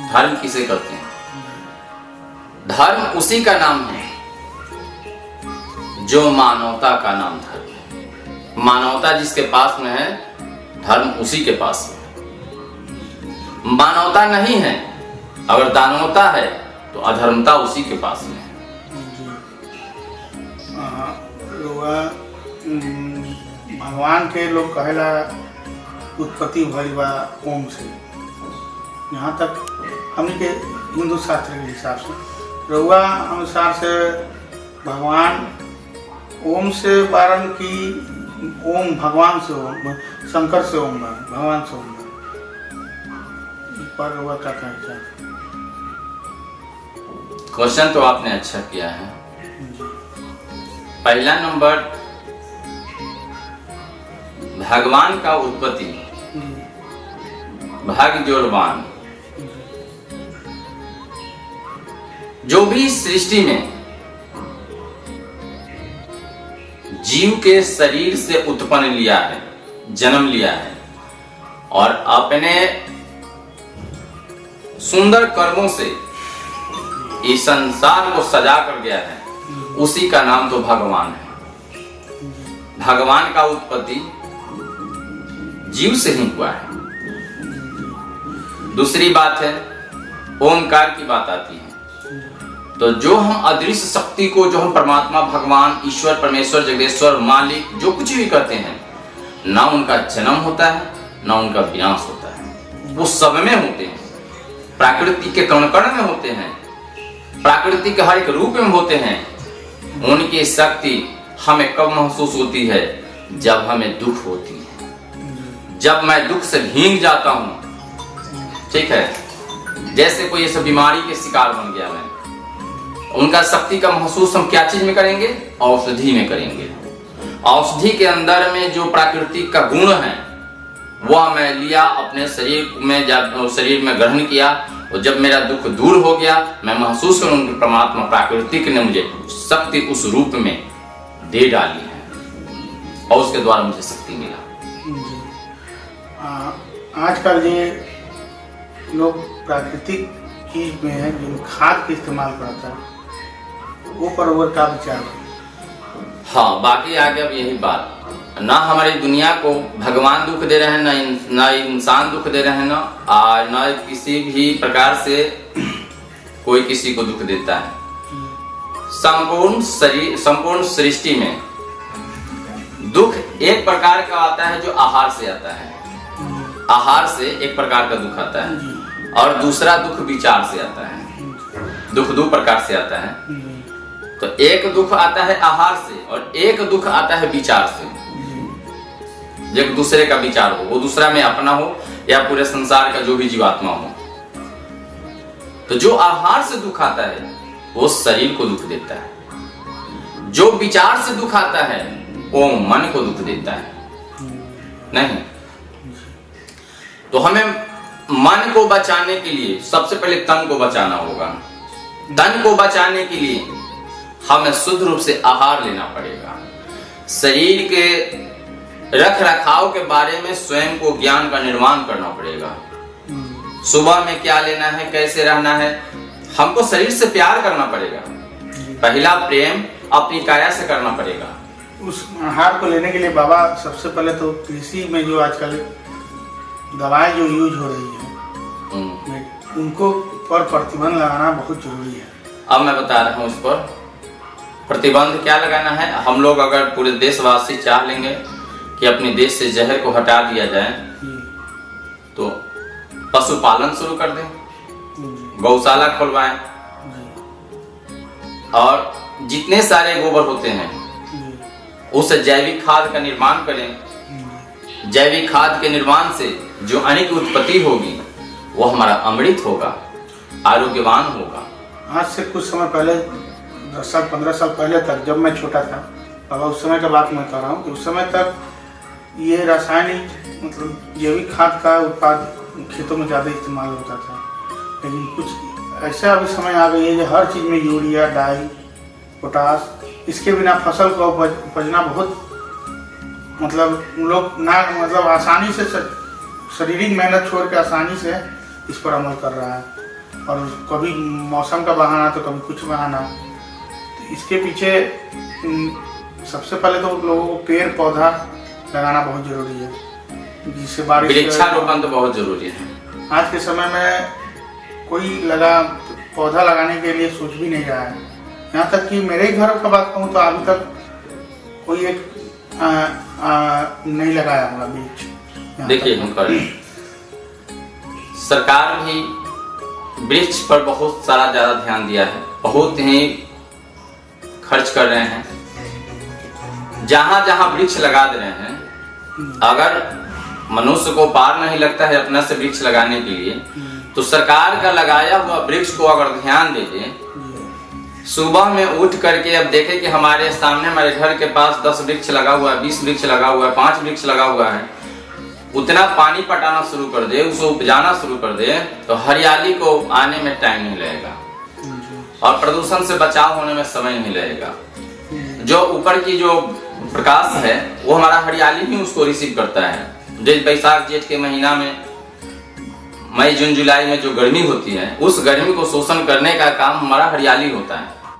धर्म किसे कहते हैं? धर्म उसी का नाम है जो मानवता का नाम धर्म है। मानवता जिसके पास में है, धर्म उसी के पास में। मानवता नहीं है, अगर दानवता है तो अधर्मता उसी के पास में है। भगवान के लोग कहेला उत्पत्ति भइल बा ओम से। यहाँ तक हमने के हिंदू शास्त्र के हिसाब से, रउआ अनुसार से भगवान ओम से बारन की ओम भगवान से ओम, शंकर से ओम बा, भगवान से ओम बा, इस पर रउआ क्या कहना है? क्वेश्चन तो आपने अच्छा किया है। पहला नंबर, भगवान का उत्पत्ति भाग जोड़वान, जो भी सृष्टि में जीव के शरीर से उत्पन्न लिया है, जन्म लिया है और अपने सुंदर कर्मों से इस संसार को सजा कर गया है, उसी का नाम तो भगवान है। भगवान का उत्पत्ति जीव से ही हुआ है। दूसरी बात है, ओंकार की बात आती है। तो जो हम अदृश्य शक्ति को, जो हम परमात्मा, भगवान, ईश्वर, परमेश्वर, जगदीश्वर, मालिक, जो कुछ भी कहते हैं, ना उनका जन्म होता है ना उनका विनाश होता है। वो सब में होते हैं, प्रकृति के कण कण में होते हैं, प्रकृति के हर एक रूप में होते हैं। उनकी शक्ति हमें कब महसूस होती है? जब हमें दुख होती है, जब मैं दुख से भीग जाता हूं, ठीक है, जैसे कोई ऐसा बीमारी के शिकार बन गया मैं, उनका शक्ति का महसूस हम क्या चीज में करेंगे? औषधि में करेंगे। औषधि के अंदर में जो प्राकृतिक का गुण है वह मैं लिया, अपने शरीर में जब शरीर में ग्रहण किया, और जब मेरा दुख दूर हो गया, मैं महसूस करूं कि परमात्मा प्राकृतिक ने मुझे शक्ति उस रूप में दे डाली है और उसके द्वारा मुझे शक्ति मिला। आजकल ये लोग प्राकृतिक चीज में है, जो खाद के इस्तेमाल करता है, वो पर और क्या विचार है? हाँ, बाकी आगे अब यही बात, ना हमारी दुनिया को भगवान दुख दे रहे हैं, ना इंसान दुख दे रहे हैं, ना किसी भी प्रकार से कोई किसी को दुख देता है। संपूर्ण सृष्टि में दुख एक प्रकार का आता है जो आहार से आता है। आहार से एक प्रकार का दुख आता है और दूसरा दुख विचार से आता है। दुख दो प्रकार से आता है। तो एक दुख आता है आहार से और एक दुख आता है विचार से। एक दूसरे का विचार हो, वो दूसरा में अपना हो या पूरे संसार का जो भी जीवात्मा हो। तो जो आहार से दुख आता है वो शरीर को दुख देता है। जो विचार से दुख आता है वो मन को दुख देता है। नहीं, तो हमें मन को बचाने के लिए सबसे पहले तन को बचाना होगा। तन को बचाने के लिए हमें शुद्ध रूप से आहार लेना पड़ेगा। शरीर के रख रखाव के बारे में स्वयं को ज्ञान का निर्माण करना पड़ेगा। सुबह में क्या लेना है, कैसे रहना है, हमको शरीर से प्यार करना पड़ेगा। पहला प्रेम अपनी काया से करना पड़ेगा। उस आहार को लेने के लिए बाबा सबसे पहले तो कृषि में जो आजकल दवाएं जो यूज हो रही है, उनको पर प्रतिबंध लगाना बहुत जरूरी है। अब मैं बता रहा हूँ इस पर प्रतिबंध क्या लगाना है। हम लोग अगर पूरे देशवासी चाह लेंगे कि अपने देश से जहर को हटा दिया जाए, तो पशुपालन शुरू कर दें, गौशाला खुलवाएं और जितने सारे गोबर होते हैं उससे जैविक खाद का निर्माण करें। जैविक खाद के निर्माण से जो अन्न की उत्पत्ति होगी वो हमारा अमृत होगा, आरोग्यवान होगा। आज से कुछ समय पहले 10 साल 15 साल पहले तक जब मैं छोटा था बाबा, उस समय का बात मैं कर रहा हूँ कि उस समय तक ये रासायनिक मतलब जैविक खाद का उत्पाद खेतों में ज़्यादा इस्तेमाल होता था। लेकिन कुछ ऐसा अभी समय आ गई है जो हर चीज़ में यूरिया, डाई, पोटास, इसके बिना फसल को उपजना बहुत मतलब लोग ना मतलब आसानी से शारीरिक मेहनत छोड़ के आसानी से इस पर अमल कर रहा है। और कभी मौसम का बहाना तो कभी कुछ बहाना। तो इसके पीछे सबसे पहले तो लोगों को पेड़ पौधा लगाना बहुत जरूरी है, जिससे बारिश, वृक्षारोपण तो बहुत जरूरी है। आज के समय में कोई पौधा लगाने के लिए सोच भी नहीं रहा है। यहाँ तक कि मेरे ही घर का बात कहूँ तो अभी तक कोई एक नहीं लगाया होगा वृक्ष। देखिए सरकार भी वृक्ष पर बहुत सारा ज्यादा ध्यान दिया है, बहुत ही खर्च कर रहे हैं। जहां जहां वृक्ष लगा दे रहे हैं, अगर मनुष्य को पार नहीं लगता है अपना से वृक्ष लगाने के लिए, तो सरकार का लगाया हुआ वृक्ष को अगर ध्यान दे दे, सुबह में उठ करके अब देखे कि हमारे सामने हमारे घर के पास 10 वृक्ष लगा हुआ है, 20 वृक्ष लगा हुआ है, 5 वृक्ष लगा हुआ है, उतना पानी पटाना शुरू कर दे, उसको उपजाना शुरू कर दे, तो हरियाली को आने में टाइम नहीं लगेगा और प्रदूषण से बचाव होने में समय नहीं लगेगा। जो ऊपर की जो प्रकाश है वो हमारा हरियाली भी उसको रिसीव करता है। जैसे बैसाख जेठ के महीना में, मई जून जुलाई में जो गर्मी होती है, उस गर्मी को शोषण करने का काम हमारा हरियाली होता है।